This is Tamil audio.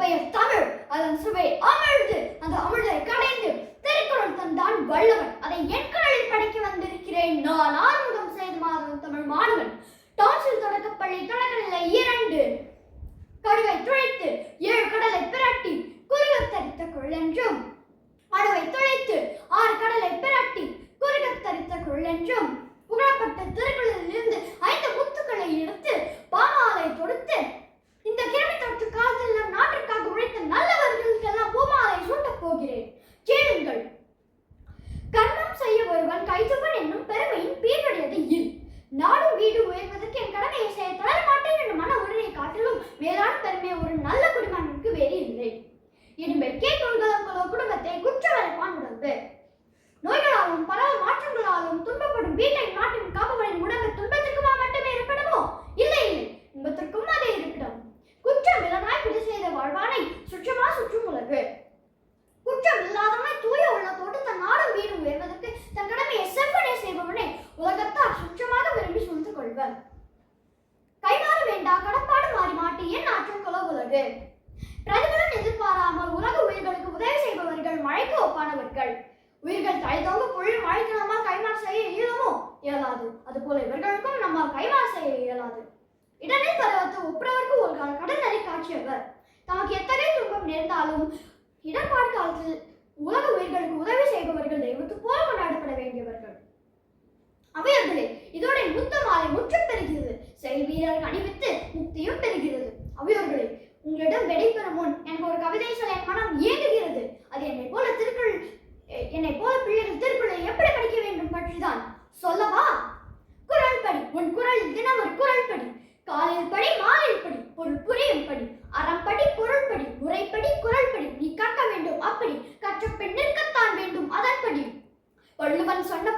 உடைய தமிழ் அதன் சுவை அமிழ்து அந்த அமிழ்தை கடைந்து திருக்குறள் தந்தான் வல்லவன். அதை என் குரலில் படிக்க வந்திருக்கிறேன். நான் ஆறுமுகம் செய்த மாதவன் தமிழ் மாணவன். டான்சில் தொடக்கப்பள்ளி தொடக்கநிலை 2 கடுவை துளைத்து 7 கடலை பிரட்டி குறுகத் தரித்த கொள்ளென்றும் அணுவை துளைத்து 6 கடலை பிரட்டி குறுகத் தரித்த கொள்ளென்றும் புகழப்பட்ட திருக்குறளில் இருந்து 5 முத்துக்களை எடுத்து பாமாலை தொடுத்து இந்த கிழமை தொற்று காலத்தில் நம் நாட்டிற்காக உழைத்த நல்லவர்களுக்கெல்லாம் பூமாலை சூட்டப் போகிறேன். கேளுங்கள். கர்மம் செய்ய ஒருவன் கைதுவன் என்னும் பெருமையின் பீர்வடையது இல். நாடும் வீடு உயர்வதற்கு என் கடமையை செய்ய தளர மாட்டேன் என்னும் மன உறுதியை காட்டிலும் மேலான பெருமை ஒரு நல்ல குடிமகனுக்கு வேறு இல்லை. இனிமேற்கே கொள்களோ குடும்பத்தை குற்றவரைப்பான் உடம்பு. நோய்களாலும் பல மாற்றங்களாலும் துன்பப்படும் வீட்டை நாட்டின் காப்பவரின் உடம்பு துன்பத்திற்குமா மட்டுமே இருப்பிடமோ? இல்லை இல்லை, இன்பத்திற்கும் அதே இருப்பிடம். குற்றம் இல்லாதாய் குடி செய்த வாழ்வானை சுற்றமா சுற்றும் உலகு. குற்றம் இல்லாதவனை தூய உள்ளத்தோடு தன் நாடும் வீடு உயர்வதற்கு தன் கடமையை செவ்வனே செய்பவனை உலகத்தார் சுற்றமாக விரும்பி சூழ்ந்து கொள்வர். கைமாற வேண்டா கடப்பாடு மாறி மாட்டி என் ஆற்றும் கொல உலகு. பிரதிபலன் எதிர்பாராமல் உலக உயிர்களுக்கு உதவி செய்பவர்கள் மழைக்கு ஒப்பானவர்கள். உயிர்கள் தலைத்தோங்க பொருள் மழைக்கு நம்மால் கைமாறு செய்ய இயலுமோ? இயலாது. அதுபோல இவர்களுக்கும் நம்மால் கைமாறு செய்ய இயலாது. இடனை பருவத்து ஒப்புரவருக்கு ஒரு கடனரை காட்சியவர். தமக்கு எத்தகைய துன்பம் நேர்ந்தாலும் இடர்பாடு காலத்தில் உலக உயிர்களுக்கு உதவி செய்பவர்கள் தெய்வத்து போல கொண்டாடப்பட வேண்டியவர்கள். அவையர்களே, இதோட முத்த மாலை முற்றம் பெறுகிறது. செயல் வீரர்கள் அணிவித்து முக்தியும் பெறுகிறது. அவையோர்களே, உங்களிடம் விடைபெறும் முன் எனக்கு ஒரு கவிதை சொல்ல என் மனம் இயங்குகிறது. அது என்னை போல பிள்ளைகள் திருக்குறளை எப்படி படிக்க வேண்டும் பற்றிதான். சொல்லவா? குறள் படி. உன் குறளில் தினம் ஒரு குறள் படி. காலையில் படி, மாலையில் படி, பொருள் புரியும் படி. அறம் படி, பொருள் படி, முறைப்படி, குறள் படி. நீ கற்க வேண்டும் அப்படி. கற்ற பின் நிற்கத்தான் வேண்டும் அதன்படி. வள்ளுவன் சொன்ன